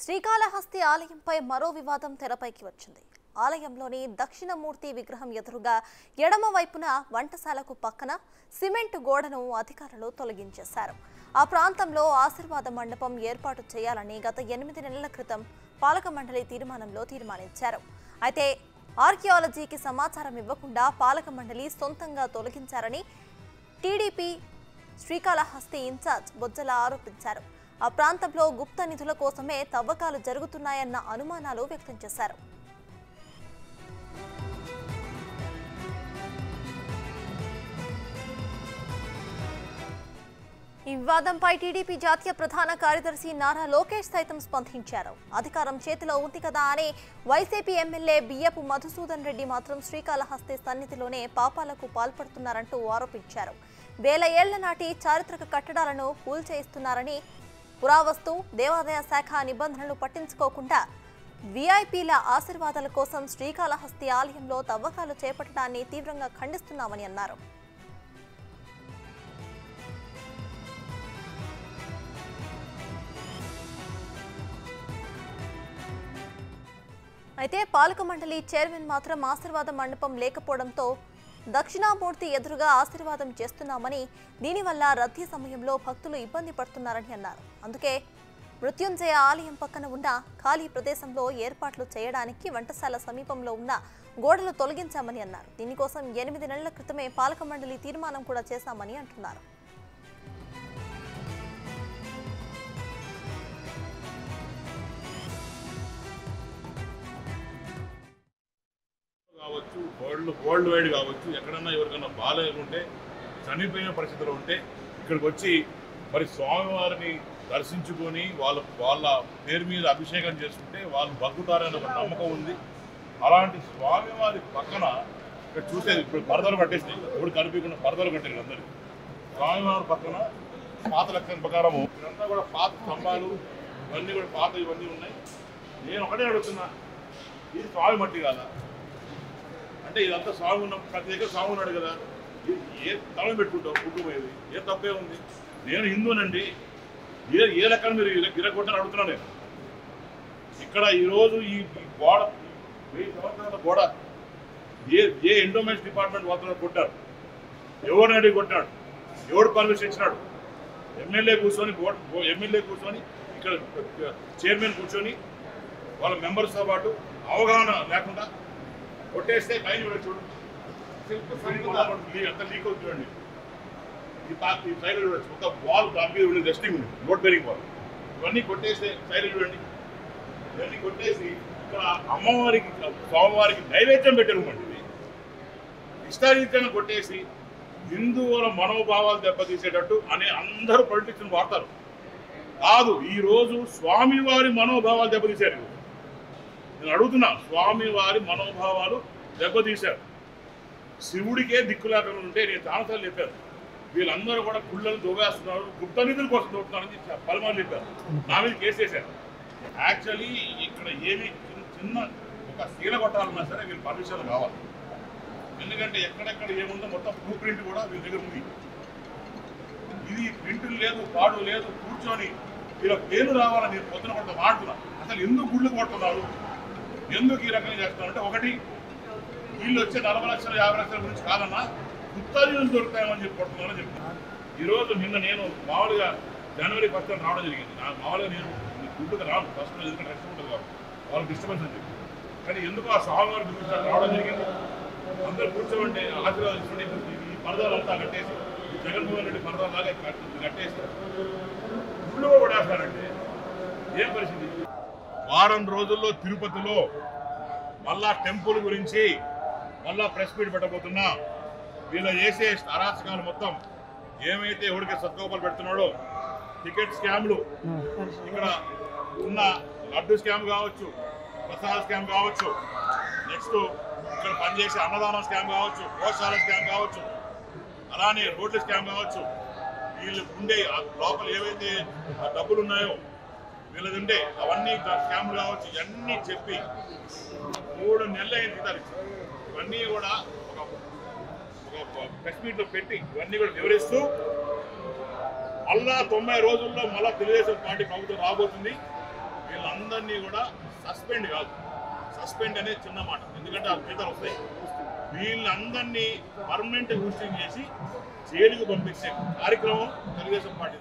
శ్రీకాళహస్తి ఆలయంపై మరో వివాదం తెరపైకి వచ్చింది. ఆలయంలోని దక్షిణమూర్తి విగ్రహం ఎదురుగా ఎడమ వైపున వంటశాలకు పక్కన సిమెంట్ గోడను అధికారులు తొలగించేశారు. ఆ ప్రాంతంలో ఆశీర్వాద మండపం ఏర్పాటు చేయాలని గత 8 నెలల క్రితం పాలక మండలి తీర్మానించారు. అయితే ఆర్కియాలజీకి సమాచారం ఇవ్వకుండా పాలక మండలి సొంతంగా తొలగించారని టీడీపీ శ్రీకాళహస్తి ఇన్ఛార్జ్ బొజ్జల ఆరోపించారు. ఆ ప్రాంతంలో గుప్త నిధుల కోసమే తవ్వకాలు జరుగుతున్నాయన్న అనుమానాలు వ్యక్తం చేశారు. ఈ వివాదంపై టీడీపీ జాతీయ ప్రధాన కార్యదర్శి నారా లోకేష్ సైతం స్పందించారు. అధికారం చేతిలో ఉంది కదా అని వైసీపీ ఎమ్మెల్యే బియ్యపు మధుసూదన్ రెడ్డి మాత్రం శ్రీకాళహస్తి సన్నిధిలోనే పాపాలకు పాల్పడుతున్నారంటూ ఆరోపించారు. వేల ఏళ్ల నాటి చారిత్రక కట్టడాలను కూల్చేయిస్తున్నారని, పురావస్తు దేవాదాయ శాఖ నిబంధనలు పట్టించుకోకుండా వీఐపీల ఆశీర్వాదాల కోసం శ్రీకాళహస్తి ఆలయంలో తవ్వకాలు చేపట్టడాన్ని తీవ్రంగా ఖండిస్తున్నామని అన్నారు. అయితే పాలక మండలి చైర్మన్ మాత్రం ఆశీర్వాద మండపం లేకపోవడంతో దక్షిణామూర్తి ఎదురుగా ఆశీర్వాదం చేస్తున్నామని, దీనివల్ల రద్దీ సమయంలో భక్తులు ఇబ్బంది పడుతున్నారని అన్నారు. అందుకే మృత్యుంజయ ఆలయం పక్కన ఉన్న ఖాళీ ప్రదేశంలో ఏర్పాట్లు చేయడానికి వంటశాల సమీపంలో ఉన్న గోడలు తొలగించామని అన్నారు. దీనికోసం 8 నెలల క్రితమే పాలక మండలి తీర్మానం కూడా చేశామని అంటున్నారు. కావచ్చు, వరల్డ్ వైడ్ కావచ్చు, ఎక్కడన్నా ఎవరికైనా బాగాలేకుంటే చనిపోయిన పరిస్థితులు ఉంటే ఇక్కడికి వచ్చి మరి స్వామివారిని దర్శించుకొని వాళ్ళ పేరు మీద అభిషేకం చేసుకుంటే వాళ్ళు బతుకుతారనే ఒక నమ్మకం ఉంది. అలాంటి స్వామివారి పక్కన ఇక్కడ చూసేది ఇప్పుడు పరదలు కట్టేసినాయి, ఎవరు కనిపించకుండా పరదలు కట్టేది అందరూ. స్వామివారి పక్కన పాత లక్షణ ప్రకారము ఇదంతా కూడా పాత స్తంభాలు ఇవన్నీ కూడా పాత ఇవన్నీ ఉన్నాయి. నేను ఒకటే అడుగుతున్నా, ఇది స్వామి మట్టి కాదా? అంటే ఇదంతా స్వామి ఉన్న ప్రతి దగ్గర స్వామి ఉన్నాడు కదా, ఏ తలం పెట్టుకుంటావు కుటుంబం, ఏ తప్పే ఉంది? నేను హిందూనండి, ఏ లెక్కన మీరు ఇరగొట్టని అడుగుతున్నాను నేను. ఇక్కడ ఈరోజు ఈ గోడ 1000 సంవత్సరాల గోడ ఏ ఎండోమెంట్స్ డిపార్ట్మెంట్ వాళ్ళతో కొట్టారు, ఎవరిని అడిగి కొట్టాడు, ఎవడు పర్మిషన్ ఇచ్చినాడు? ఎమ్మెల్యే కూర్చొని ఇక్కడ చైర్మన్ కూర్చొని వాళ్ళ మెంబర్స్తో పాటు అవగాహన లేకుండా కొట్టేస్తే టైం చూడు, అంత లీక్ అవుతుంది చూడండి. ఈ సైడ్ చూడొచ్చు, ఒక వాల్ దాని మీద రెస్టింగ్ ఉంది, నోట్ బేరింగ్ వాల్. ఇవన్నీ కొట్టేస్తే సైడ్ చూడండి, ఇవన్నీ కొట్టేసి ఇక్కడ అమ్మవారికి స్వామివారికి నైవేద్యం పెట్టారు అండి. ఇష్టారీతంగా కొట్టేసి హిందువుల మనోభావాలు దెబ్బతీసేటట్టు అని అందరూ పొలిటిక్స్ని వాడతారు. కాదు, ఈరోజు స్వామివారి మనోభావాలు దెబ్బతీశారు. నేను అడుగుతున్నా, స్వామివారి మనోభావాలు దెబ్బతీశారు. శివుడికే దిక్కు లేకుండా ఉంటే నేను చాలాసార్లు చెప్పాను, వీళ్ళందరూ కూడా కుళ్ళను దోవేస్తున్నారు, గుప్త నిధుల కోసం దోస్తున్నారని పలుమార్లు చెప్పారు. నా మీద కేసు వేశారు. యాక్చువల్లీ ఇక్కడ ఏమి చిన్న ఒక శీల కొట్టాలన్నా సరే వీళ్ళు పర్మిషన్ కావాలి. ఎందుకంటే ఎక్కడెక్కడ ఏముందో మొత్తం బ్లూ ప్రింట్ కూడా వీళ్ళ దగ్గర ఉంది. ఇది ప్రింట్ లేదు, పాడు లేదు, కూర్చొని వీళ్ళ పేరు రావాలని నేను పొద్దున కొట్ట మాడుతున్నాను. అసలు ఎందుకు గుళ్ళు కొడుతున్నారు, ఎందుకు ఈ రకంగా చేస్తున్నారంటే, ఒకటి వీళ్ళు వచ్చే 40 లక్షలు 50 లక్షల గురించి కాదన్నా, గుప్తాలు దొరుకుతాయని చెప్పి కొడుతున్నారని చెప్తున్నాను. ఈరోజు నిన్న నేను మామూలుగా జనవరి 1 రావడం జరిగింది. మామూలుగా నేను గుడ్డుగా రాను, ఫస్ట్ ఎందుకంటే రెస్ట్ ఉంటుంది కాబట్టి వాళ్ళకి డిస్టర్బెన్స్ అని చెప్పి. కానీ ఎందుకు ఆ స్వామివారి గురించి రావడం జరిగింది. అందరూ కూర్చోండి, ఆశీర్వాదించుకోండి. ఈ పరదాలంతా కట్టేసి, జగన్మోహన్ రెడ్డి పరదాలాగా కట్టేసి గుళ్ళు కూడా వేస్తారంటే ఏం పరిస్థితి? వారం రోజుల్లో తిరుపతిలో మళ్ళా టెంపుల్ గురించి మళ్ళా ప్రెస్ మీట్ పెట్టబోతున్నా. వీళ్ళు చేసే అరాచకాలు మొత్తం ఏమైతే ఎవరికి సత్కోపాలు పెడుతున్నాడో, టికెట్ స్కామ్లు, ఇక్కడ ఉన్న లడ్డు స్కామ్ కావచ్చు, ప్రసాద స్కామ్ కావచ్చు, నెక్స్ట్ ఇక్కడ పనిచేసే అన్నదానం స్కామ్ కావచ్చు, గోశాల స్కామ్ కావచ్చు, అలానే రోడ్ల స్కామ్ కావచ్చు, వీళ్ళు ఉండే లోపల ఏవైతే డబ్బులు ఉన్నాయో వీళ్ళది ఉండే అవన్నీ స్కామ్లు కావచ్చు, ఇవన్నీ చెప్పి 3 నెలలు అయింది జీతాలు ఇచ్చి. ఇవన్నీ కూడా ఒక ప్రెస్ మీట్లో పెట్టి ఇవన్నీ కూడా వివరిస్తూ మళ్ళా 90 రోజుల్లో మళ్ళా తెలుగుదేశం పార్టీ ప్రభుత్వం రాబోతుంది. వీళ్ళందరినీ కూడా సస్పెండ్ కాదు, సస్పెండ్ అనేది చిన్న మాట, ఎందుకంటే ఆ జీతాలు వస్తాయి. వీళ్ళందరినీ పర్మనెంట్ పోస్టింగ్ చేసి జైలుకు పంపించే కార్యక్రమం తెలుగుదేశం పార్టీ.